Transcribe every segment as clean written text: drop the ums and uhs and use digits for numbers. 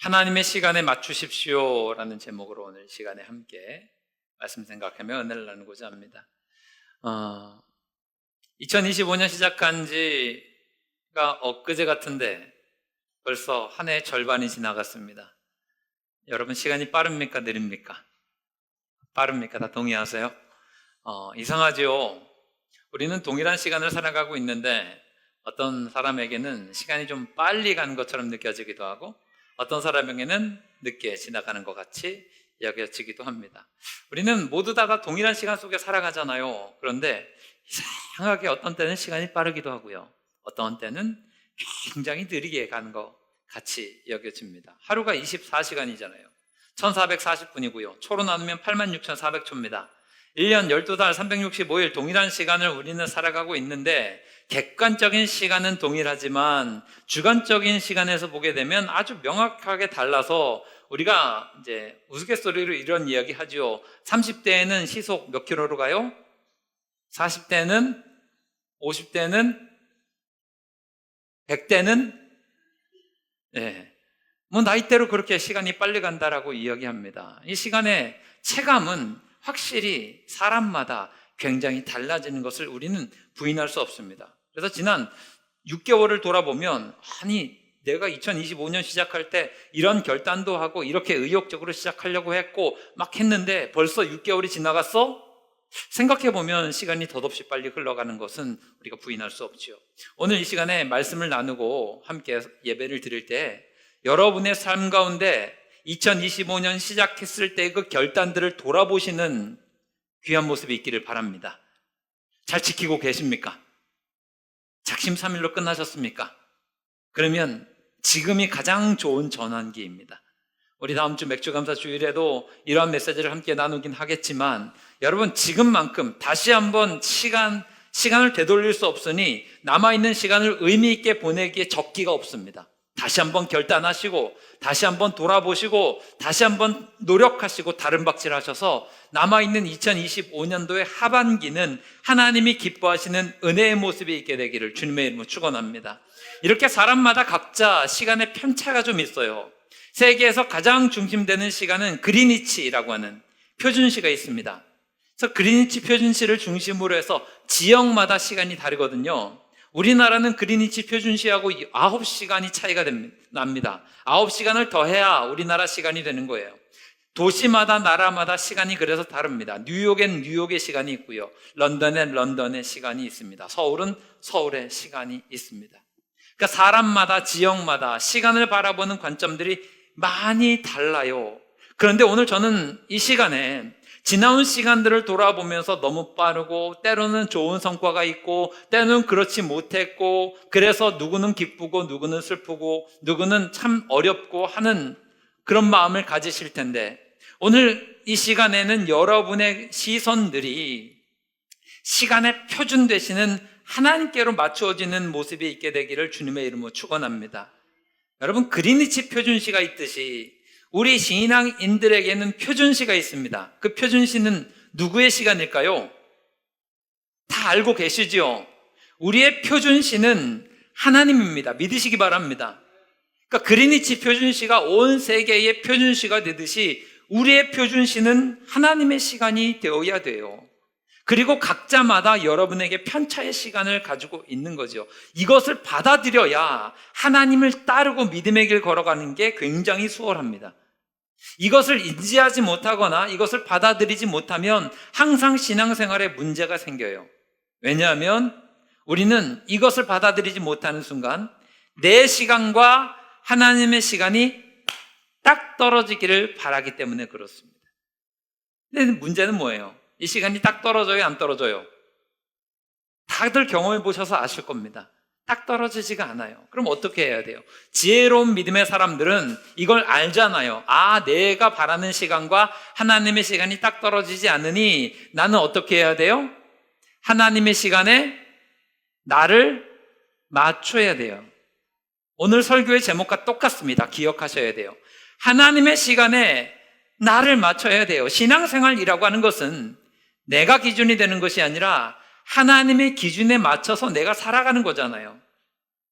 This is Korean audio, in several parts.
하나님의 시간에 맞추십시오 라는 제목으로 오늘 시간에 함께 말씀 생각하며 은혜를 나누고자 합니다. 2025년 시작한 지가 엊그제 같은데 벌써 한 해 절반이 지나갔습니다. 여러분, 시간이 빠릅니까 느립니까? 빠릅니까? 다 동의하세요? 이상하죠? 우리는 동일한 시간을 살아가고 있는데 어떤 사람에게는 시간이 좀 빨리 가는 것처럼 느껴지기도 하고 어떤 사람에게는 늦게 지나가는 것 같이 여겨지기도 합니다. 우리는 모두 다 동일한 시간 속에 살아가잖아요. 그런데 이상하게 어떤 때는 시간이 빠르기도 하고요. 어떤 때는 굉장히 느리게 가는 것 같이 여겨집니다. 하루가 24시간이잖아요. 1440분이고요. 초로 나누면 86,400초입니다. 1년 12달 365일 동일한 시간을 우리는 살아가고 있는데 객관적인 시간은 동일하지만 주관적인 시간에서 보게 되면 아주 명확하게 달라서 우리가 이제 우스갯소리로 이런 이야기 하죠. 30대에는 시속 몇 킬로로 가요? 40대는? 50대는? 100대는? 나이대로 그렇게 시간이 빨리 간다라고 이야기합니다. 이 시간의 체감은 확실히 사람마다 굉장히 달라지는 것을 우리는 부인할 수 없습니다. 그래서 지난 6개월을 돌아보면 내가 2025년 시작할 때 이런 결단도 하고 이렇게 의욕적으로 시작하려고 했고 막 했는데 벌써 6개월이 지나갔어? 생각해보면 시간이 덧없이 빨리 흘러가는 것은 우리가 부인할 수 없죠. 오늘 이 시간에 말씀을 나누고 함께 예배를 드릴 때 여러분의 삶 가운데 2025년 시작했을 때 그 결단들을 돌아보시는 귀한 모습이 있기를 바랍니다. 잘 지키고 계십니까? 작심삼일로 끝나셨습니까? 그러면 지금이 가장 좋은 전환기입니다. 우리 다음 주 맥주감사 주일에도 이러한 메시지를 함께 나누긴 하겠지만 여러분, 지금만큼 다시 한번 시간을 되돌릴 수 없으니 남아있는 시간을 의미 있게 보내기에 적기가 없습니다. 다시 한번 결단하시고 다시 한번 돌아보시고 다시 한번 노력하시고 다른 박질하셔서 남아있는 2025년도의 하반기는 하나님이 기뻐하시는 은혜의 모습이 있게 되기를 주님의 이름으로 축원합니다. 이렇게 사람마다 각자 시간의 편차가 좀 있어요. 세계에서 가장 중심되는 시간은 그리니치라고 하는 표준시가 있습니다. 그래서 그리니치 표준시를 중심으로 해서 지역마다 시간이 다르거든요. 우리나라는 그리니치 표준시하고 9시간이 차이가 납니다. 9시간을 더해야 우리나라 시간이 되는 거예요. 도시마다 나라마다 시간이 그래서 다릅니다. 뉴욕엔 뉴욕의 시간이 있고요. 런던엔 런던의 시간이 있습니다. 서울은 서울의 시간이 있습니다. 그러니까 사람마다 지역마다 시간을 바라보는 관점들이 많이 달라요. 그런데 오늘 저는 이 시간에 지나온 시간들을 돌아보면서 너무 빠르고 때로는 좋은 성과가 있고 때로는 그렇지 못했고 그래서 누구는 기쁘고 누구는 슬프고 누구는 참 어렵고 하는 그런 마음을 가지실 텐데 오늘 이 시간에는 여러분의 시선들이 시간의 표준 되시는 하나님께로 맞추어지는 모습이 있게 되기를 주님의 이름으로 축원합니다. 여러분, 그리니치 표준시가 있듯이 우리 신앙인들에게는 표준시가 있습니다. 그 표준시는 누구의 시간일까요? 다 알고 계시죠? 우리의 표준시는 하나님입니다. 믿으시기 바랍니다. 그러니까 그리니치 표준시가 온 세계의 표준시가 되듯이 우리의 표준시는 하나님의 시간이 되어야 돼요. 그리고 각자마다 여러분에게 편차의 시간을 가지고 있는 거죠. 이것을 받아들여야 하나님을 따르고 믿음의 길 걸어가는 게 굉장히 수월합니다. 이것을 인지하지 못하거나 이것을 받아들이지 못하면 항상 신앙생활에 문제가 생겨요. 왜냐하면 우리는 이것을 받아들이지 못하는 순간 내 시간과 하나님의 시간이 딱 떨어지기를 바라기 때문에 그렇습니다. 근데 문제는 뭐예요? 이 시간이 딱 떨어져요? 안 떨어져요? 다들 경험해 보셔서 아실 겁니다. 딱 떨어지지가 않아요. 그럼 어떻게 해야 돼요? 지혜로운 믿음의 사람들은 이걸 알잖아요. 내가 바라는 시간과 하나님의 시간이 딱 떨어지지 않으니 나는 어떻게 해야 돼요? 하나님의 시간에 나를 맞춰야 돼요. 오늘 설교의 제목과 똑같습니다. 기억하셔야 돼요. 하나님의 시간에 나를 맞춰야 돼요. 신앙생활이라고 하는 것은 내가 기준이 되는 것이 아니라 하나님의 기준에 맞춰서 내가 살아가는 거잖아요.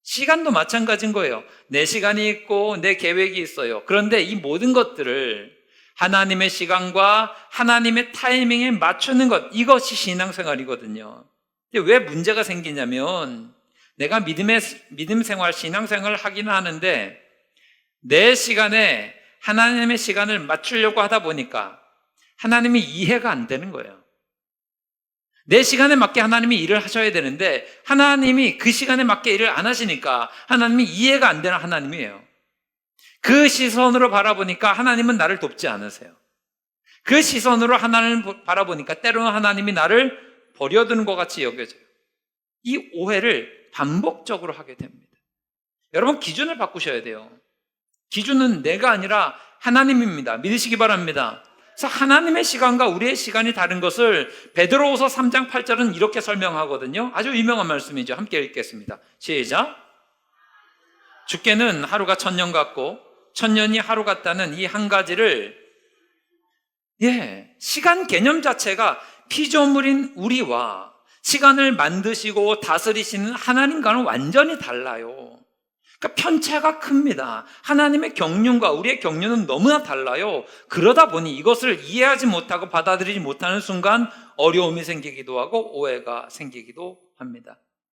시간도 마찬가지인 거예요. 내 시간이 있고 내 계획이 있어요. 그런데 이 모든 것들을 하나님의 시간과 하나님의 타이밍에 맞추는 것, 이것이 신앙생활이거든요. 왜 문제가 생기냐면 내가 믿음 생활, 신앙생활을 하기는 하는데 내 시간에 하나님의 시간을 맞추려고 하다 보니까 하나님이 이해가 안 되는 거예요. 내 시간에 맞게 하나님이 일을 하셔야 되는데 하나님이 그 시간에 맞게 일을 안 하시니까 하나님이 이해가 안 되는 하나님이에요. 그 시선으로 바라보니까 하나님은 나를 돕지 않으세요. 그 시선으로 하나님을 바라보니까 때로는 하나님이 나를 버려두는 것 같이 여겨져요. 이 오해를 반복적으로 하게 됩니다. 여러분, 기준을 바꾸셔야 돼요. 기준은 내가 아니라 하나님입니다. 믿으시기 바랍니다. 그래서 하나님의 시간과 우리의 시간이 다른 것을 베드로후서 3장 8절은 이렇게 설명하거든요. 아주 유명한 말씀이죠. 함께 읽겠습니다. 시작. 주께는 하루가 1000년 같고 1000년이 하루 같다는 이 한 가지를, 시간 개념 자체가 피조물인 우리와 시간을 만드시고 다스리시는 하나님과는 완전히 달라요. 그러니까 편차가 큽니다. 하나님의 경륜과 우리의 경륜은 너무나 달라요. 그러다 보니 이것을 이해하지 못하고 받아들이지 못하는 순간 어려움이 생기기도 하고 오해가 생기기도 합니다.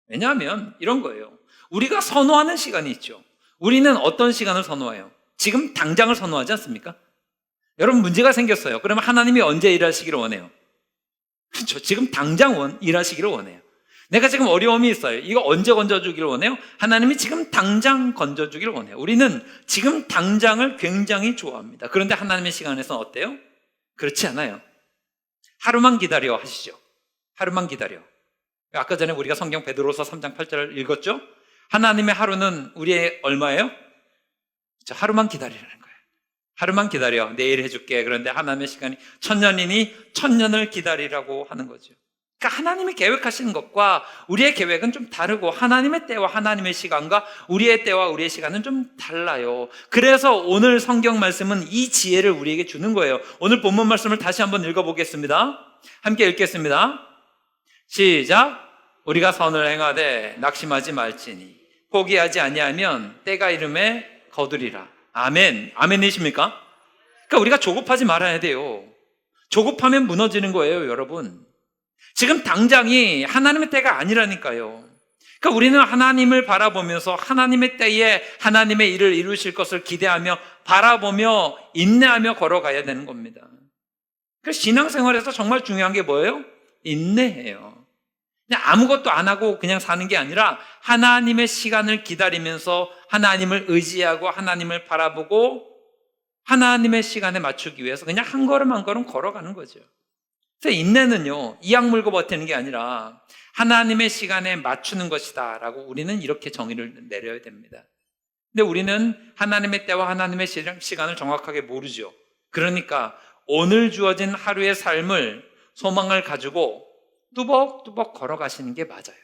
왜냐하면 이런 거예요. 우리가 선호하는 시간이 있죠. 우리는 어떤 시간을 선호해요? 지금 당장을 선호하지 않습니까? 여러분, 문제가 생겼어요. 그러면 하나님이 언제 일하시기를 원해요? 그렇죠. 지금 당장 일하시기를 원해요. 내가 지금 어려움이 있어요. 이거 언제 건져주기를 원해요? 하나님이 지금 당장 건져주기를 원해요. 우리는 지금 당장을 굉장히 좋아합니다. 그런데 하나님의 시간에서는 어때요? 그렇지 않아요. 하루만 기다려 하시죠. 하루만 기다려. 아까 전에 우리가 성경 베드로서 3장 8절을 읽었죠? 하나님의 하루는 우리의 얼마예요? 하루만 기다리라는 거예요. 하루만 기다려. 내일 해줄게. 그런데 하나님의 시간이 1000년이니 1000년을 기다리라고 하는 거죠. 그러니까 하나님이 계획하시는 것과 우리의 계획은 좀 다르고 하나님의 때와 하나님의 시간과 우리의 때와 우리의 시간은 좀 달라요. 그래서 오늘 성경 말씀은 이 지혜를 우리에게 주는 거예요. 오늘 본문 말씀을 다시 한번 읽어보겠습니다. 함께 읽겠습니다. 시작. 우리가 선을 행하되 낙심하지 말지니 포기하지 아니하면 때가 이름에 거두리라. 아멘. 아멘이십니까? 그러니까 우리가 조급하지 말아야 돼요. 조급하면 무너지는 거예요, 여러분. 지금 당장이 하나님의 때가 아니라니까요. 그러니까 우리는 하나님을 바라보면서 하나님의 때에 하나님의 일을 이루실 것을 기대하며 바라보며 인내하며 걸어가야 되는 겁니다. 그래서 신앙생활에서 정말 중요한 게 뭐예요? 인내예요. 그냥 아무것도 안 하고 그냥 사는 게 아니라 하나님의 시간을 기다리면서 하나님을 의지하고 하나님을 바라보고 하나님의 시간에 맞추기 위해서 그냥 한 걸음 한 걸음 걸어가는 거죠. 그래서 인내는요, 이악 물고 버티는 게 아니라 하나님의 시간에 맞추는 것이다 라고 우리는 이렇게 정의를 내려야 됩니다. 근데 우리는 하나님의 때와 하나님의 시간을 정확하게 모르죠. 그러니까 오늘 주어진 하루의 삶을 소망을 가지고 뚜벅뚜벅 걸어가시는 게 맞아요.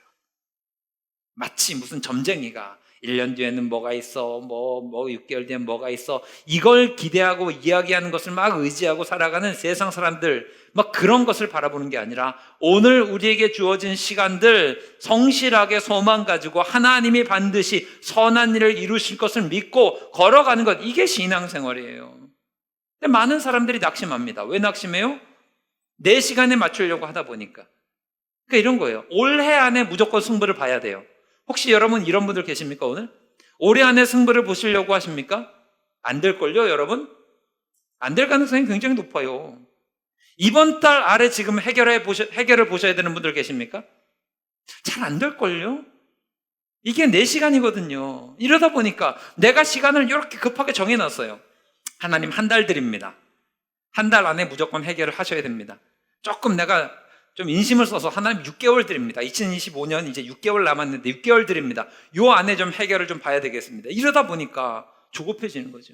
마치 무슨 점쟁이가 1년 뒤에는 뭐가 있어, 6개월 뒤엔 뭐가 있어, 이걸 기대하고 이야기하는 것을 막 의지하고 살아가는 세상 사람들, 막 그런 것을 바라보는 게 아니라 오늘 우리에게 주어진 시간들 성실하게 소망 가지고 하나님이 반드시 선한 일을 이루실 것을 믿고 걸어가는 것, 이게 신앙생활이에요. 근데 많은 사람들이 낙심합니다. 왜 낙심해요? 내 시간에 맞추려고 하다 보니까. 그러니까 이런 거예요. 올해 안에 무조건 승부를 봐야 돼요. 혹시 여러분 이런 분들 계십니까, 오늘? 올해 안에 승부를 보시려고 하십니까? 안 될걸요, 여러분? 안 될 가능성이 굉장히 높아요. 이번 달 안에 지금 해결을 보셔야 되는 분들 계십니까? 잘 안 될걸요? 이게 내 시간이거든요. 이러다 보니까 내가 시간을 이렇게 급하게 정해놨어요. 하나님 한 달 드립니다. 한 달 안에 무조건 해결을 하셔야 됩니다. 조금 내가 좀 인심을 써서 하나님 6개월 드립니다. 2025년 이제 6개월 남았는데 6개월 드립니다. 요 안에 좀 해결을 좀 봐야 되겠습니다. 이러다 보니까 조급해지는 거죠.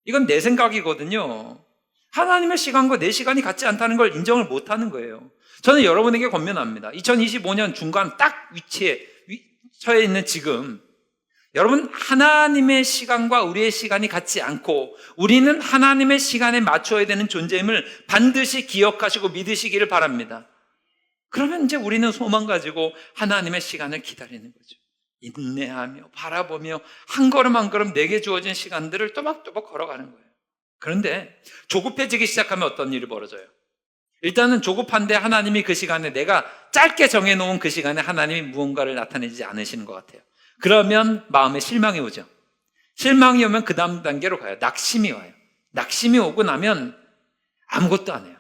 이건 내 생각이거든요. 하나님의 시간과 내 시간이 같지 않다는 걸 인정을 못하는 거예요. 저는 여러분에게 권면합니다. 2025년 중간 딱 위치에 처해 있는 지금 여러분, 하나님의 시간과 우리의 시간이 같지 않고 우리는 하나님의 시간에 맞춰야 되는 존재임을 반드시 기억하시고 믿으시기를 바랍니다. 그러면 이제 우리는 소망 가지고 하나님의 시간을 기다리는 거죠. 인내하며 바라보며 한 걸음 한 걸음 내게 주어진 시간들을 또박또박 걸어가는 거예요. 그런데 조급해지기 시작하면 어떤 일이 벌어져요? 일단은 조급한데 하나님이 그 시간에, 내가 짧게 정해놓은 그 시간에 하나님이 무언가를 나타내지 않으시는 것 같아요. 그러면 마음에 실망이 오죠. 실망이 오면 그 다음 단계로 가요. 낙심이 와요. 낙심이 오고 나면 아무것도 안 해요.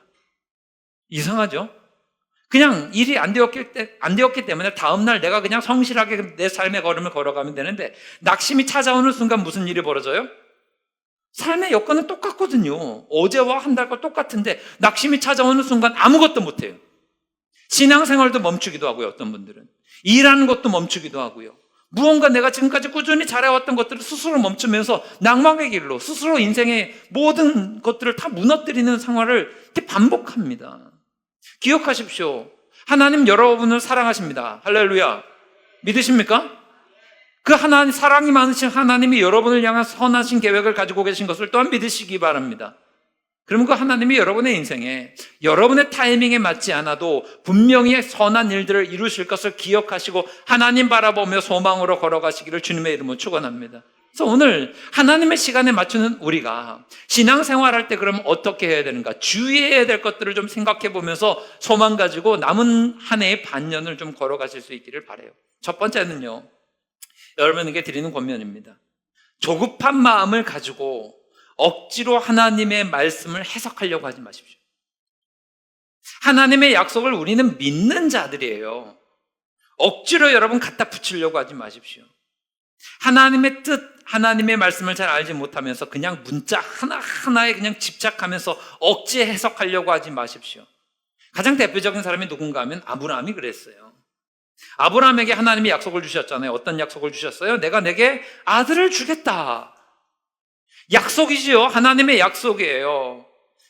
이상하죠? 그냥 일이 안 되었기 때문에 다음날 내가 그냥 성실하게 내 삶의 걸음을 걸어가면 되는데, 낙심이 찾아오는 순간 무슨 일이 벌어져요? 삶의 여건은 똑같거든요. 어제와 한 달과 똑같은데 낙심이 찾아오는 순간 아무것도 못해요. 신앙생활도 멈추기도 하고요. 어떤 분들은 일하는 것도 멈추기도 하고요. 무언가 내가 지금까지 꾸준히 잘해왔던 것들을 스스로 멈추면서 낭망의 길로 스스로 인생의 모든 것들을 다 무너뜨리는 생활을 이렇게 반복합니다. 기억하십시오. 하나님 여러분을 사랑하십니다. 할렐루야. 믿으십니까? 그 하나님, 사랑이 많으신 하나님이 여러분을 향한 선하신 계획을 가지고 계신 것을 또한 믿으시기 바랍니다. 그러면 그 하나님이 여러분의 인생에 여러분의 타이밍에 맞지 않아도 분명히 선한 일들을 이루실 것을 기억하시고 하나님 바라보며 소망으로 걸어가시기를 주님의 이름으로 축원합니다. 그래서 오늘 하나님의 시간에 맞추는 우리가 신앙생활할 때 그럼 어떻게 해야 되는가, 주의해야 될 것들을 좀 생각해 보면서 소망 가지고 남은 한 해의 반년을 좀 걸어가실 수 있기를 바라요. 첫 번째는요, 여러분에게 드리는 권면입니다. 조급한 마음을 가지고 억지로 하나님의 말씀을 해석하려고 하지 마십시오. 하나님의 약속을 우리는 믿는 자들이에요. 억지로 여러분 갖다 붙이려고 하지 마십시오. 하나님의 뜻, 하나님의 말씀을 잘 알지 못하면서 그냥 문자 하나하나에 그냥 집착하면서 억지 해석하려고 하지 마십시오. 가장 대표적인 사람이 누군가 하면 아브라함이 그랬어요. 아브라함에게 하나님이 약속을 주셨잖아요. 어떤 약속을 주셨어요? 내가 내게 아들을 주겠다. 약속이지요. 하나님의 약속이에요.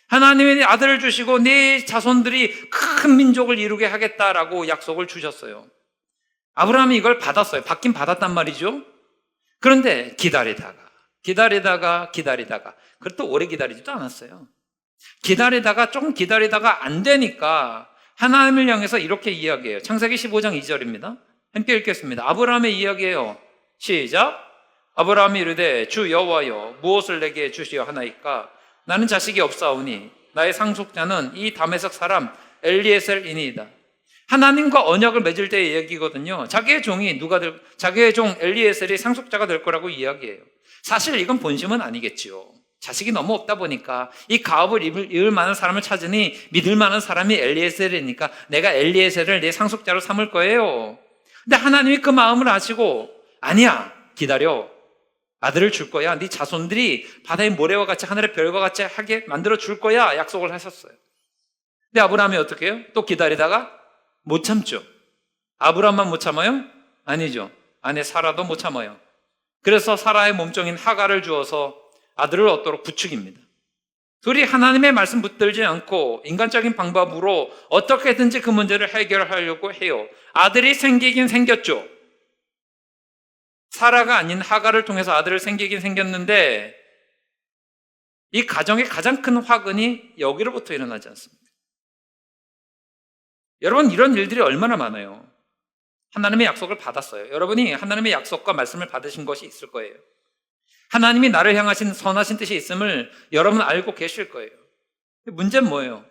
하나님의 아들을 주시고 네 자손들이 큰 민족을 이루게 하겠다라고 약속을 주셨어요. 아브라함이 이걸 받았어요. 받긴 받았단 말이죠. 그런데 기다리다가 그것도 오래 기다리지도 않았어요. 조금 기다리다가 안 되니까 하나님을 향해서 이렇게 이야기해요. 창세기 15장 2절입니다. 함께 읽겠습니다. 아브라함의 이야기예요. 시작. 아브라함이 이르되 주 여호와여 무엇을 내게 주시어 하나이까? 나는 자식이 없사오니 나의 상속자는 이 다메섹 사람 엘리에셀이니이다. 하나님과 언약을 맺을 때의 이야기거든요. 자기의 종 엘리에셀이 상속자가 될 거라고 이야기해요. 사실 이건 본심은 아니겠지요. 자식이 너무 없다 보니까 이 가업을 이을 만한 사람을 찾으니 믿을 만한 사람이 엘리에셀이니까 내가 엘리에셀을 내 상속자로 삼을 거예요. 근데 하나님이 그 마음을 아시고 아니야, 기다려. 아들을 줄 거야. 네 자손들이 바다의 모래와 같이 하늘의 별과 같이 하게 만들어 줄 거야. 약속을 하셨어요. 근데 아브라함이 어떻게 해요? 또 기다리다가 못 참죠. 아브라함만 못 참아요? 아니죠. 아내 사라도 못 참아요. 그래서 사라의 몸종인 하갈을 주어서 아들을 얻도록 부추깁니다. 둘이 하나님의 말씀 붙들지 않고 인간적인 방법으로 어떻게든지 그 문제를 해결하려고 해요. 아들이 생기긴 생겼죠. 사라가 아닌 하갈을 통해서 아들을 생기긴 생겼는데 이 가정의 가장 큰 화근이 여기로부터 일어나지 않습니다. 여러분, 이런 일들이 얼마나 많아요. 하나님의 약속을 받았어요. 여러분이 하나님의 약속과 말씀을 받으신 것이 있을 거예요. 하나님이 나를 향하신 선하신 뜻이 있음을 여러분 알고 계실 거예요. 문제는 뭐예요?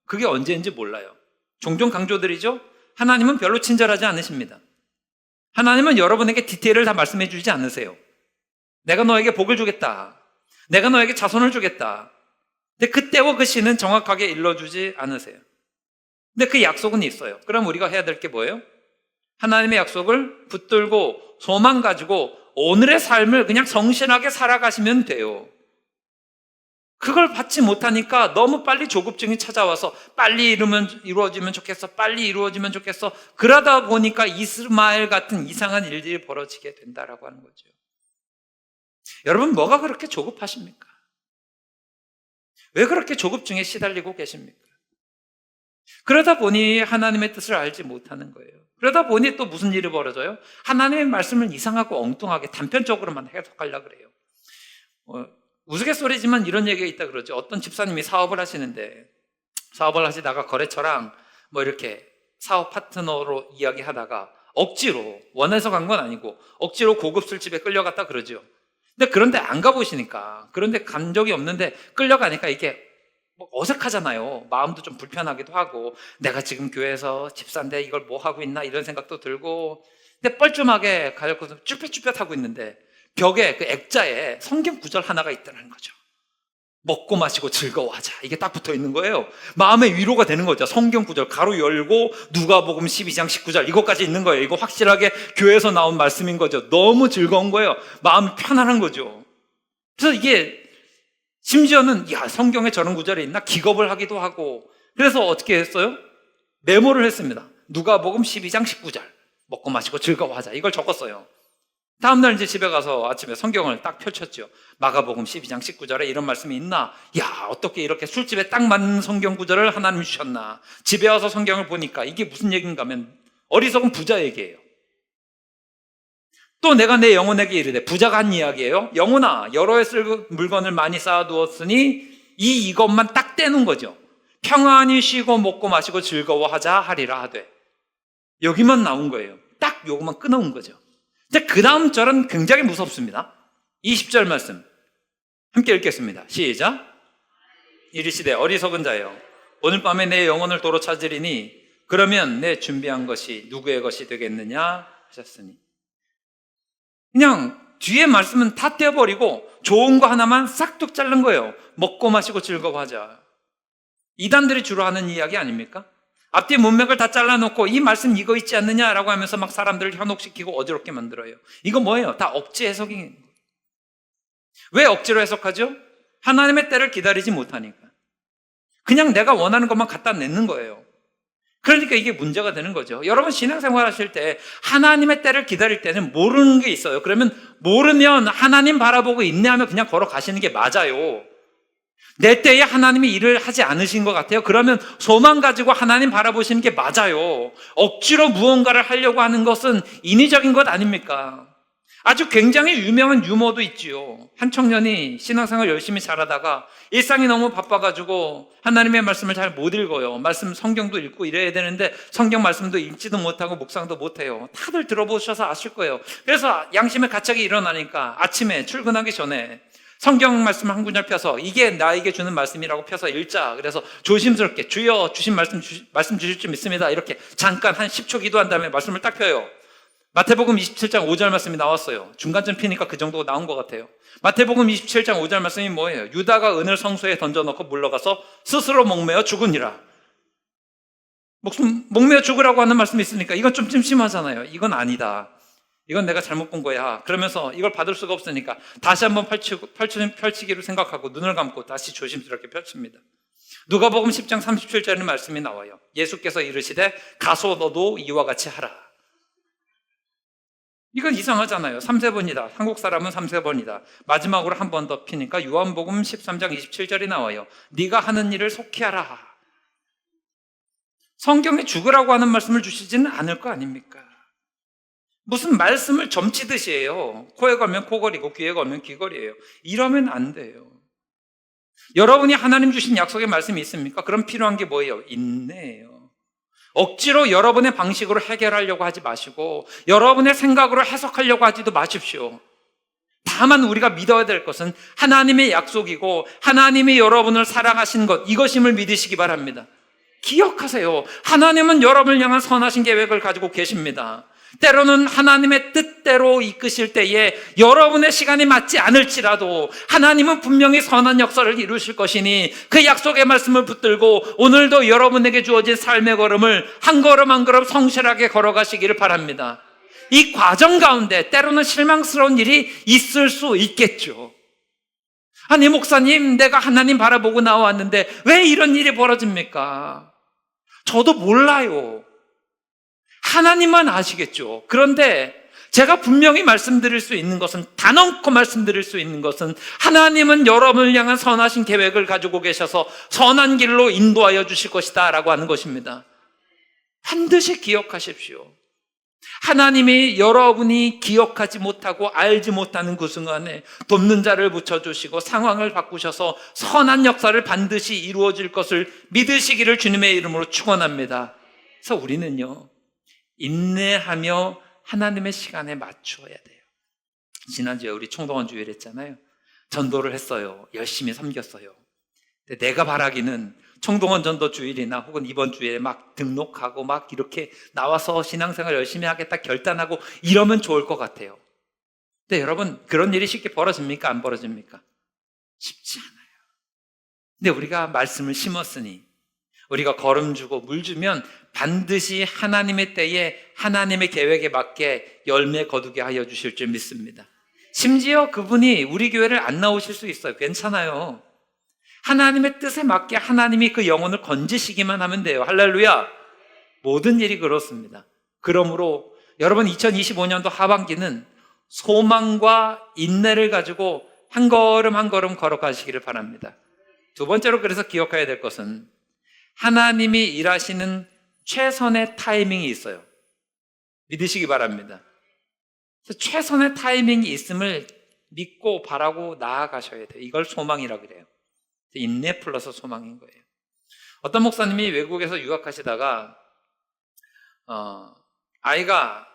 그게 언제인지 몰라요. 종종 강조드리죠? 하나님은 별로 친절하지 않으십니다. 하나님은 여러분에게 디테일을 다 말씀해 주지 않으세요. 내가 너에게 복을 주겠다. 내가 너에게 자손을 주겠다. 근데 그 때와 그 시는 정확하게 일러주지 않으세요. 근데 그 약속은 있어요. 그럼 우리가 해야 될 게 뭐예요? 하나님의 약속을 붙들고 소망 가지고 오늘의 삶을 그냥 성실하게 살아가시면 돼요. 그걸 받지 못하니까 너무 빨리 조급증이 찾아와서 빨리 이루어지면 좋겠어. 빨리 이루어지면 좋겠어. 그러다 보니까 이스마엘 같은 이상한 일들이 벌어지게 된다라고 하는 거죠. 여러분, 뭐가 그렇게 조급하십니까? 왜 그렇게 조급증에 시달리고 계십니까? 그러다 보니 하나님의 뜻을 알지 못하는 거예요. 그러다 보니 또 무슨 일이 벌어져요? 하나님의 말씀을 이상하고 엉뚱하게 단편적으로만 해석하려고 그래요. 우스갯소리지만 이런 얘기가 있다 그러죠. 어떤 집사님이 사업을 하시는데 사업을 하시다가 거래처랑 뭐 이렇게 사업 파트너로 이야기하다가 억지로, 원해서 간 건 아니고 억지로 고급 술집에 끌려갔다 그러죠. 근데 그런데 안 가보시니까, 그런데 간 적이 없는데 끌려가니까 이게 뭐 어색하잖아요. 마음도 좀 불편하기도 하고, 내가 지금 교회에서 집사인데 이걸 뭐 하고 있나 이런 생각도 들고, 근데 뻘쭘하게 가려고 쭈뼛쭈뼛 하고 있는데 벽에 그 액자에 성경 구절 하나가 있다는 거죠. 먹고 마시고 즐거워하자. 이게 딱 붙어 있는 거예요. 마음의 위로가 되는 거죠. 성경 구절 가로 열고 누가복음 12장 19절 이것까지 있는 거예요. 이거 확실하게 교회에서 나온 말씀인 거죠. 너무 즐거운 거예요. 마음이 편안한 거죠. 그래서 이게 심지어는 야, 성경에 저런 구절이 있나 기겁을 하기도 하고, 그래서 어떻게 했어요? 메모를 했습니다. 누가복음 12장 19절 먹고 마시고 즐거워하자. 이걸 적었어요. 다음날 이제 집에 가서 아침에 성경을 딱 펼쳤죠. 마가복음 12장 19절에 이런 말씀이 있나? 야, 어떻게 이렇게 술집에 딱 맞는 성경 구절을 하나님이 주셨나? 집에 와서 성경을 보니까 이게 무슨 얘기인가 하면 어리석은 부자 얘기예요. 또 내가 내 영혼에게 이르되, 부자가 한 이야기예요. 영혼아, 여러 해 쓸 물건을 많이 쌓아두었으니 이것만 딱 떼는 거죠. 평안히 쉬고 먹고 마시고 즐거워하자 하리라 하되. 여기만 나온 거예요. 딱 요것만 끊어온 거죠. 근데 그 다음 절은 굉장히 무섭습니다. 20절 말씀 함께 읽겠습니다. 시작. 이르시되 어리석은 자여, 오늘 밤에 내 영혼을 도로 찾으리니 그러면 내 준비한 것이 누구의 것이 되겠느냐 하셨으니. 그냥 뒤에 말씀은 다 떼어버리고 좋은 거 하나만 싹둑 자른 거예요. 먹고 마시고 즐거워하자. 이단들이 주로 하는 이야기 아닙니까? 앞뒤 문맥을 다 잘라놓고 이 말씀 이거 있지 않느냐라고 하면서 막 사람들을 현혹시키고 어지럽게 만들어요. 이거 뭐예요? 다 억지 해석인. 왜 억지로 해석하죠? 하나님의 때를 기다리지 못하니까. 그냥 내가 원하는 것만 갖다 내는 거예요. 그러니까 이게 문제가 되는 거죠. 여러분 신앙생활 하실 때 하나님의 때를 기다릴 때는 모르는 게 있어요. 그러면 모르면 하나님 바라보고 인내하며 그냥 걸어가시는 게 맞아요. 내 때에 하나님이 일을 하지 않으신 것 같아요. 그러면 소망 가지고 하나님 바라보시는 게 맞아요. 억지로 무언가를 하려고 하는 것은 인위적인 것 아닙니까? 아주 굉장히 유명한 유머도 있지요. 한 청년이 신앙생활 열심히 잘하다가 일상이 너무 바빠가지고 하나님의 말씀을 잘 못 읽어요. 말씀 성경도 읽고 이래야 되는데 성경 말씀도 읽지도 못하고 묵상도 못해요. 다들 들어보셔서 아실 거예요. 그래서 양심의 가책이 일어나니까 아침에 출근하기 전에 성경 말씀 한 구절 펴서 이게 나에게 주는 말씀이라고 펴서 읽자. 그래서 조심스럽게 주여 주신 말씀 주실 줄 믿습니다. 이렇게 잠깐 한 10초 기도한 다음에 말씀을 딱 펴요. 마태복음 27장 5절 말씀이 나왔어요. 중간쯤 피니까 그 정도가 나온 것 같아요. 마태복음 27장 5절 말씀이 뭐예요? 유다가 은을 성소에 던져놓고 물러가서 스스로 목매어 죽으니라. 목매어 죽으라고 하는 말씀이 있으니까 이건 좀 찜찜하잖아요. 이건 아니다. 이건 내가 잘못 본 거야. 그러면서 이걸 받을 수가 없으니까 다시 한번 펼치기로 생각하고 눈을 감고 다시 조심스럽게 펼칩니다. 누가복음 10장 37절의 말씀이 나와요. 예수께서 이르시되 가서 너도 이와 같이 하라. 이건 이상하잖아요. 3세번이다. 한국 사람은 3세번이다. 마지막으로 한 번 더 피니까 요한복음 13장 27절이 나와요. 네가 하는 일을 속히 하라. 성경에 죽으라고 하는 말씀을 주시지는 않을 거 아닙니까? 무슨 말씀을 점치듯이 해요. 코에 걸면 코걸이고 귀에 걸면 귀걸이에요. 이러면 안 돼요. 여러분이 하나님 주신 약속의 말씀이 있습니까? 그럼 필요한 게 뭐예요? 인내예요. 억지로 여러분의 방식으로 해결하려고 하지 마시고 여러분의 생각으로 해석하려고 하지도 마십시오. 다만 우리가 믿어야 될 것은 하나님의 약속이고 하나님이 여러분을 사랑하신 것, 이것임을 믿으시기 바랍니다. 기억하세요. 하나님은 여러분을 향한 선하신 계획을 가지고 계십니다. 때로는 하나님의 뜻대로 이끄실 때에 여러분의 시간이 맞지 않을지라도 하나님은 분명히 선한 역사를 이루실 것이니 그 약속의 말씀을 붙들고 오늘도 여러분에게 주어진 삶의 걸음을 한 걸음 한 걸음 성실하게 걸어가시기를 바랍니다. 이 과정 가운데 때로는 실망스러운 일이 있을 수 있겠죠. 아니 목사님, 내가 하나님 바라보고 나왔는데 왜 이런 일이 벌어집니까? 저도 몰라요. 하나님만 아시겠죠. 그런데 제가 분명히 말씀드릴 수 있는 것은, 단언코 말씀드릴 수 있는 것은 하나님은 여러분을 향한 선하신 계획을 가지고 계셔서 선한 길로 인도하여 주실 것이다 라고 하는 것입니다. 반드시 기억하십시오. 하나님이 여러분이 기억하지 못하고 알지 못하는 그 순간에 돕는 자를 붙여주시고 상황을 바꾸셔서 선한 역사를 반드시 이루어질 것을 믿으시기를 주님의 이름으로 축원합니다. 그래서 우리는요, 인내하며 하나님의 시간에 맞추어야 돼요. 지난주에 우리 총동원 주일 했잖아요. 전도를 했어요. 열심히 섬겼어요. 근데 내가 바라기는 총동원 전도 주일이나 혹은 이번 주에 막 등록하고 막 이렇게 나와서 신앙생활 열심히 하겠다 결단하고 이러면 좋을 것 같아요. 근데 여러분, 그런 일이 쉽게 벌어집니까? 안 벌어집니까? 쉽지 않아요. 근데 우리가 말씀을 심었으니, 우리가 거름 주고 물 주면 반드시 하나님의 때에 하나님의 계획에 맞게 열매 거두게 하여 주실 줄 믿습니다. 심지어 그분이 우리 교회를 안 나오실 수 있어요. 괜찮아요. 하나님의 뜻에 맞게 하나님이 그 영혼을 건지시기만 하면 돼요. 할렐루야. 모든 일이 그렇습니다. 그러므로 여러분, 2025년도 하반기는 소망과 인내를 가지고 한 걸음 한 걸음 걸어가시기를 바랍니다. 두 번째로 그래서 기억해야 될 것은 하나님이 일하시는 최선의 타이밍이 있어요. 믿으시기 바랍니다. 최선의 타이밍이 있음을 믿고 바라고 나아가셔야 돼요. 이걸 소망이라고 그래요. 인내 플러스 소망인 거예요. 어떤 목사님이 외국에서 유학하시다가 아이가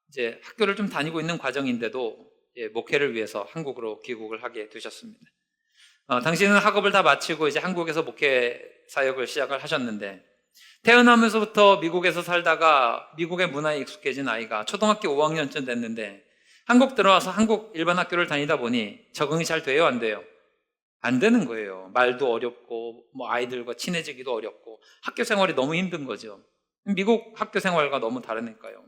이제 학교를 좀 다니고 있는 과정인데도 목회를 위해서 한국으로 귀국을 하게 되셨습니다. 당신은 학업을 다 마치고 이제 한국에서 목회 사역을 시작을 하셨는데, 태어나면서부터 미국에서 살다가 미국의 문화에 익숙해진 아이가 초등학교 5학년쯤 됐는데 한국 들어와서 한국 일반 학교를 다니다 보니 적응이 잘 돼요, 안 돼요? 안 되는 거예요. 말도 어렵고 뭐 아이들과 친해지기도 어렵고 학교 생활이 너무 힘든 거죠. 미국 학교 생활과 너무 다르니까요.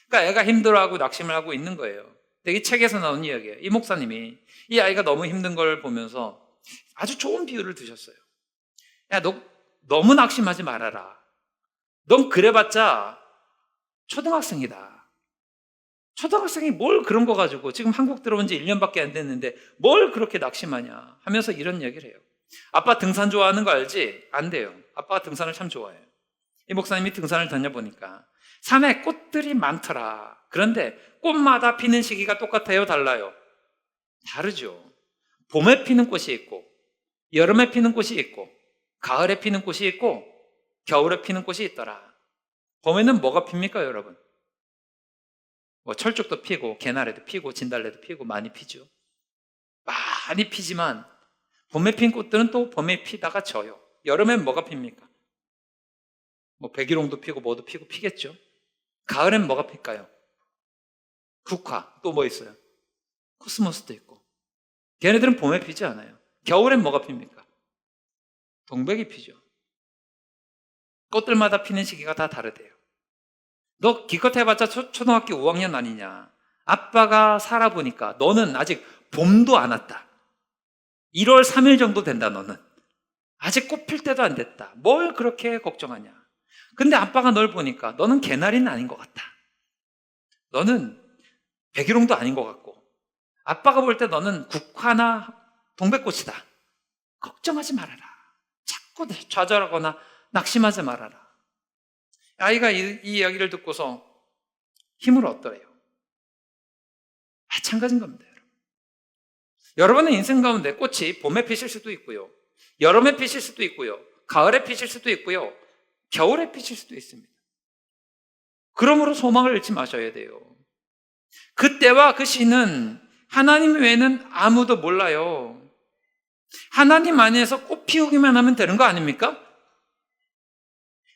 그러니까 애가 힘들어하고 낙심을 하고 있는 거예요. 근데 이 책에서 나온 이야기예요. 이 목사님이 이 아이가 너무 힘든 걸 보면서 아주 좋은 비유를 드셨어요. 야, 너 너무 낙심하지 말아라. 넌 그래봤자 초등학생이다. 초등학생이 뭘 그런 거 가지고 지금 한국 들어온 지 1년밖에 안 됐는데 뭘 그렇게 낙심하냐 하면서 이런 얘기를 해요. 아빠 등산 좋아하는 거 알지? 안 돼요. 아빠가 등산을 참 좋아해요. 이 목사님이 등산을 다녀보니까 산에 꽃들이 많더라. 그런데 꽃마다 피는 시기가 똑같아요? 달라요? 다르죠. 봄에 피는 꽃이 있고 여름에 피는 꽃이 있고 가을에 피는 꽃이 있고 겨울에 피는 꽃이 있더라. 봄에는 뭐가 핍니까, 여러분? 뭐 철쭉도 피고 개나리도 피고 진달래도 피고 많이 피죠. 많이 피지만 봄에 핀 꽃들은 또 봄에 피다가 져요. 여름엔 뭐가 핍니까? 뭐 백일홍도 피고 뭐도 피고 피겠죠. 가을엔 뭐가 필까요? 국화, 또 뭐 있어요? 코스모스도 있고. 걔네들은 봄에 피지 않아요. 겨울엔 뭐가 핍니까? 동백이 피죠. 꽃들마다 피는 시기가 다 다르대요. 너 기껏 해봤자 초등학교 5학년 아니냐. 아빠가 살아보니까 너는 아직 봄도 안 왔다. 1월 3일 정도 된다, 너는. 아직 꽃 필 때도 안 됐다. 뭘 그렇게 걱정하냐. 근데 아빠가 널 보니까 너는 개나리는 아닌 것 같다. 너는 백일홍도 아닌 것 같고 아빠가 볼 때 너는 국화나 동백꽃이다. 걱정하지 말아라. 자꾸 좌절하거나 낙심하지 말아라. 아이가 이 이야기를 듣고서 힘을 얻더래요. 마찬가지인 겁니다, 여러분. 여러분의 인생 가운데 꽃이 봄에 피실 수도 있고요. 여름에 피실 수도 있고요. 가을에 피실 수도 있고요. 겨울에 피실 수도 있습니다. 그러므로 소망을 잃지 마셔야 돼요. 그때와 그 시는 하나님 외에는 아무도 몰라요. 하나님 안에서 꽃 피우기만 하면 되는 거 아닙니까?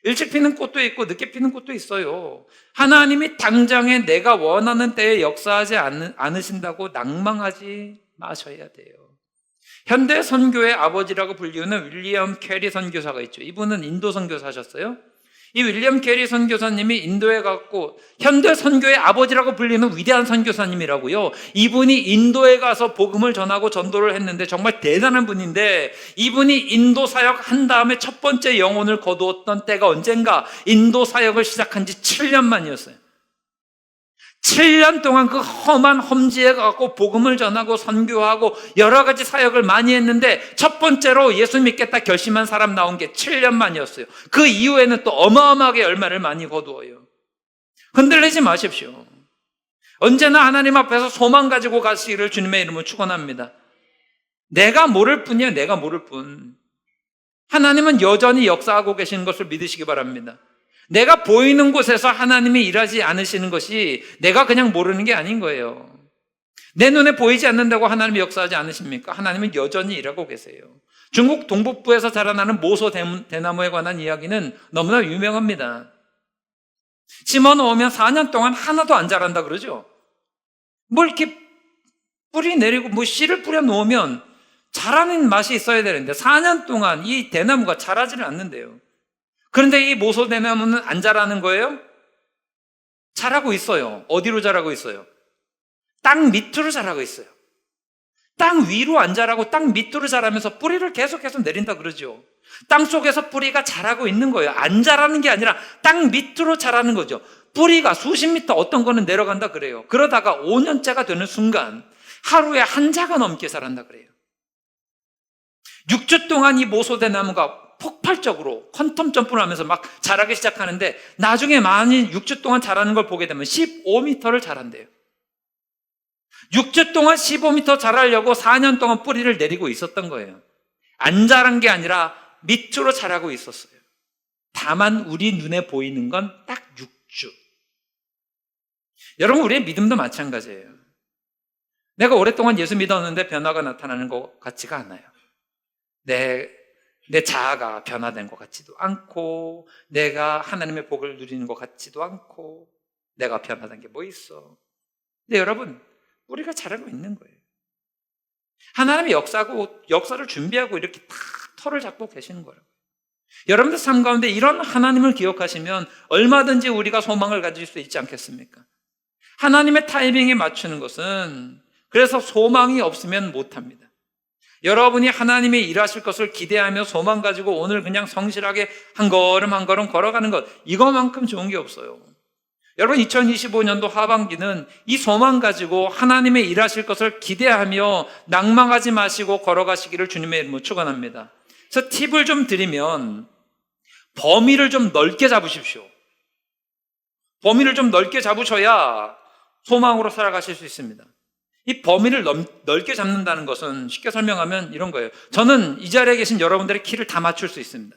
일찍 피는 꽃도 있고 늦게 피는 꽃도 있어요. 하나님이 당장에 내가 원하는 때에 역사하지 않으신다고 낭망하지 마셔야 돼요. 현대 선교의 아버지라고 불리우는 윌리엄 캐리 선교사가 있죠. 이분은 인도 선교사셨어요. 이 윌리엄 캐리 선교사님이 인도에 갔고 현대 선교의 아버지라고 불리는 위대한 선교사님이라고요. 이분이 인도에 가서 복음을 전하고 전도를 했는데 정말 대단한 분인데, 이분이 인도 사역 한 다음에 첫 번째 영혼을 거두었던 때가 언젠가 인도 사역을 시작한 지 7년 만이었어요. 7년 동안 그 험한 험지에 가고 복음을 전하고 선교하고 여러 가지 사역을 많이 했는데 첫 번째로 예수 믿겠다 결심한 사람 나온 게 7년 만이었어요. 그 이후에는 또 어마어마하게 열매를 많이 거두어요. 흔들리지 마십시오. 언제나 하나님 앞에서 소망 가지고 가시기를 주님의 이름으로 축원합니다. 내가 모를 뿐이에요. 내가 모를 뿐. 하나님은 여전히 역사하고 계시는 것을 믿으시기 바랍니다. 내가 보이는 곳에서 하나님이 일하지 않으시는 것이 내가 그냥 모르는 게 아닌 거예요. 내 눈에 보이지 않는다고 하나님이 역사하지 않으십니까? 하나님은 여전히 일하고 계세요. 중국 동북부에서 자라나는 모소 대나무에 관한 이야기는 너무나 유명합니다. 심어 놓으면 4년 동안 하나도 안 자란다 그러죠. 뭘 이렇게 뿌리 내리고 뭐 씨를 뿌려 놓으면 자라는 맛이 있어야 되는데 4년 동안 이 대나무가 자라지를 않는데요. 그런데 이 모소 대나무는 안 자라는 거예요? 자라고 있어요. 어디로 자라고 있어요? 땅 밑으로 자라고 있어요. 땅 위로 안 자라고 땅 밑으로 자라면서 뿌리를 계속해서 내린다 그러죠. 땅 속에서 뿌리가 자라고 있는 거예요. 안 자라는 게 아니라 땅 밑으로 자라는 거죠. 뿌리가 수십 미터 어떤 거는 내려간다 그래요. 그러다가 5년째가 되는 순간 하루에 한 자가 넘게 자란다 그래요. 6주 동안 이 모소대나무가 폭발적으로 퀀텀 점프를 하면서 막 자라기 시작하는데 나중에 많이 6주 동안 자라는 걸 보게 되면 15m를 자란대요. 6주 동안 15m 자라려고 4년 동안 뿌리를 내리고 있었던 거예요. 안 자란 게 아니라 밑으로 자라고 있었어요. 다만 우리 눈에 보이는 건 딱 6주. 여러분, 우리의 믿음도 마찬가지예요. 내가 오랫동안 예수 믿었는데 변화가 나타나는 것 같지가 않아요. 내 자아가 변화된 것 같지도 않고, 내가 하나님의 복을 누리는 것 같지도 않고, 내가 변화된 게 뭐 있어. 근데 여러분, 뿌리가 자라고 있는 거예요. 하나님이 역사를 준비하고 이렇게 탁 털을 잡고 계시는 거예요. 여러분들 삶 가운데 이런 하나님을 기억하시면 얼마든지 우리가 소망을 가질 수 있지 않겠습니까? 하나님의 타이밍에 맞추는 것은 그래서 소망이 없으면 못합니다. 여러분이 하나님이 일하실 것을 기대하며 소망 가지고 오늘 그냥 성실하게 한 걸음 한 걸음 걸어가는 것, 이거만큼 좋은 게 없어요. 여러분, 2025년도 하반기는 이 소망 가지고 하나님의 일하실 것을 기대하며 낭망하지 마시고 걸어가시기를 주님의 이름으로 축원합니다. 그래서 팁을 좀 드리면 범위를 좀 넓게 잡으십시오. 범위를 좀 넓게 잡으셔야 소망으로 살아가실 수 있습니다. 이 범위를 넓게 잡는다는 것은 쉽게 설명하면 이런 거예요. 저는 이 자리에 계신 여러분들의 키를 다 맞출 수 있습니다.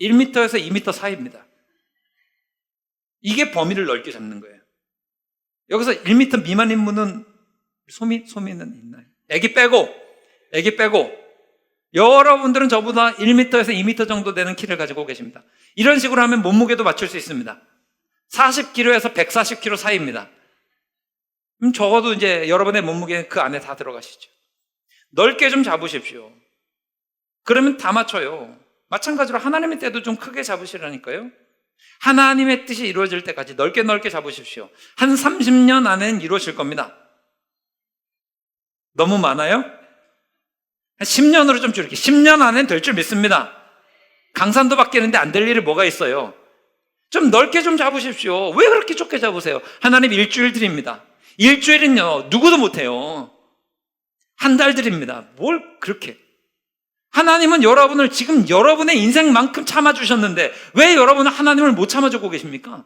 1m에서 2m 사이입니다. 이게 범위를 넓게 잡는 거예요. 여기서 1m 미만인 분은 소미는 있나요? 애기 빼고 여러분들은 저보다 1m에서 2m 정도 되는 키를 가지고 계십니다. 이런 식으로 하면 몸무게도 맞출 수 있습니다. 40kg에서 140kg 사이입니다. 그럼 적어도 이제 여러분의 몸무게는 그 안에 다 들어가시죠. 넓게 좀 잡으십시오. 그러면 다 맞춰요. 마찬가지로 하나님의 때도 좀 크게 잡으시라니까요. 하나님의 뜻이 이루어질 때까지 넓게 잡으십시오. 한 30년 안에는 이루어질 겁니다. 너무 많아요? 한 10년으로 좀 줄일게요. 10년 안에는 될 줄 믿습니다. 강산도 바뀌는데 안 될 일이 뭐가 있어요? 좀 넓게 좀 잡으십시오. 왜 그렇게 좁게 잡으세요? 하나님 일주일 드립니다. 일주일은요, 누구도 못해요. 한 달 드립니다. 뭘 그렇게. 하나님은 여러분을 지금 여러분의 인생만큼 참아주셨는데 왜 여러분은 하나님을 못 참아주고 계십니까?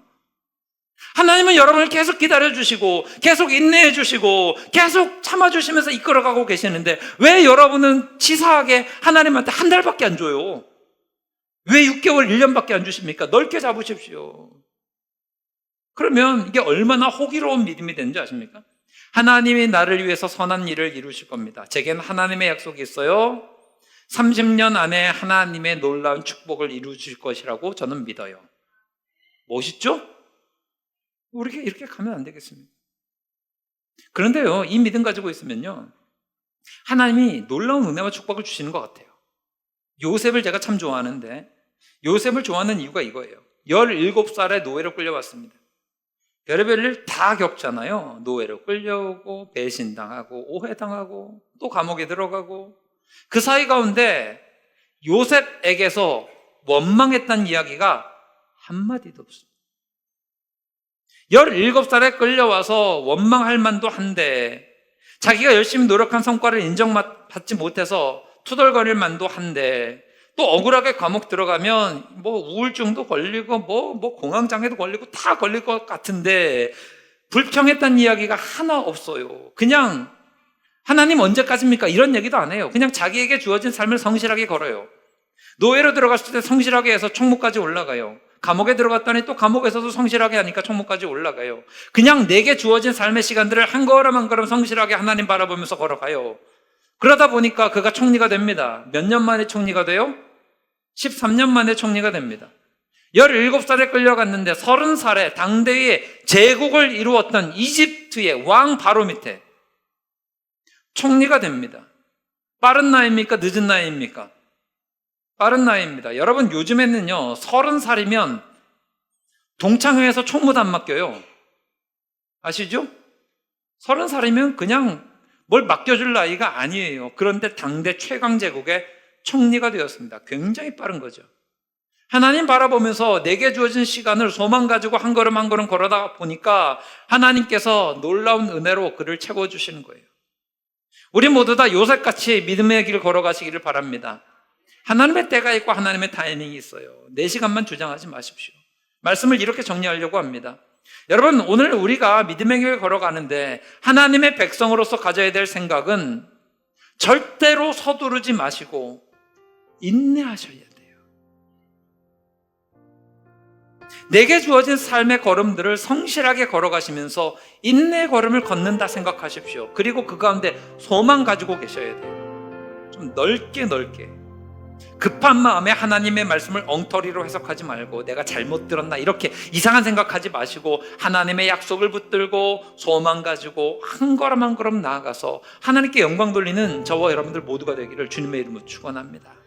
하나님은 여러분을 계속 기다려주시고 계속 인내해주시고 계속 참아주시면서 이끌어가고 계시는데 왜 여러분은 치사하게 하나님한테 한 달밖에 안 줘요? 왜 6개월, 1년밖에 안 주십니까? 넓게 잡으십시오. 그러면 이게 얼마나 호기로운 믿음이 되는지 아십니까? 하나님이 나를 위해서 선한 일을 이루실 겁니다. 제게는 하나님의 약속이 있어요. 30년 안에 하나님의 놀라운 축복을 이루실 것이라고 저는 믿어요. 멋있죠? 우리가 이렇게 가면 안 되겠습니다. 그런데요, 이 믿음 가지고 있으면요, 하나님이 놀라운 은혜와 축복을 주시는 것 같아요. 요셉을 제가 참 좋아하는데 요셉을 좋아하는 이유가 이거예요. 17살에 노예로 끌려왔습니다. 별의별 일 다 겪잖아요. 노예로 끌려오고 배신당하고 오해당하고 또 감옥에 들어가고 그 사이 가운데 요셉에게서 원망했다는 이야기가 한마디도 없습니다. 17살에 끌려와서 원망할 만도 한데 자기가 열심히 노력한 성과를 인정받지 못해서 투덜거릴 만도 한데 또 억울하게 감옥 들어가면 뭐 우울증도 걸리고 뭐 공황장애도 걸리고 다 걸릴 것 같은데 불평했다는 이야기가 하나 없어요. 그냥 하나님 언제까지입니까? 이런 얘기도 안 해요. 그냥 자기에게 주어진 삶을 성실하게 걸어요. 노예로 들어갔을 때 성실하게 해서 총무까지 올라가요. 감옥에 들어갔더니 또 감옥에서도 성실하게 하니까 총무까지 올라가요. 그냥 내게 주어진 삶의 시간들을 한 걸음 한 걸음 성실하게 하나님 바라보면서 걸어가요. 그러다 보니까 그가 총리가 됩니다. 몇 년 만에 총리가 돼요? 13년 만에 총리가 됩니다. 17살에 끌려갔는데 30살에 당대의 제국을 이루었던 이집트의 왕 바로 밑에 총리가 됩니다. 빠른 나이입니까? 늦은 나이입니까? 빠른 나이입니다. 여러분, 요즘에는요 30살이면 동창회에서 총무도 안 맡겨요. 아시죠? 30살이면 그냥 뭘 맡겨줄 나이가 아니에요. 그런데 당대 최강 제국의 총리가 되었습니다. 굉장히 빠른 거죠. 하나님 바라보면서 내게 주어진 시간을 소망 가지고 한 걸음 한 걸음 걸어다 보니까 하나님께서 놀라운 은혜로 그를 채워주시는 거예요. 우리 모두 다 요셉같이 믿음의 길 걸어가시기를 바랍니다. 하나님의 때가 있고 하나님의 타이밍이 있어요. 4시간만 주장하지 마십시오. 말씀을 이렇게 정리하려고 합니다. 여러분, 오늘 우리가 믿음의 길 걸어가는데 하나님의 백성으로서 가져야 될 생각은 절대로 서두르지 마시고 인내하셔야 돼요. 내게 주어진 삶의 걸음들을 성실하게 걸어가시면서 인내 걸음을 걷는다 생각하십시오. 그리고 그 가운데 소망 가지고 계셔야 돼요. 좀 넓게 급한 마음에 하나님의 말씀을 엉터리로 해석하지 말고 내가 잘못 들었나 이렇게 이상한 생각하지 마시고 하나님의 약속을 붙들고 소망 가지고 한 걸음 한 걸음 나아가서 하나님께 영광 돌리는 저와 여러분들 모두가 되기를 주님의 이름으로 축원합니다.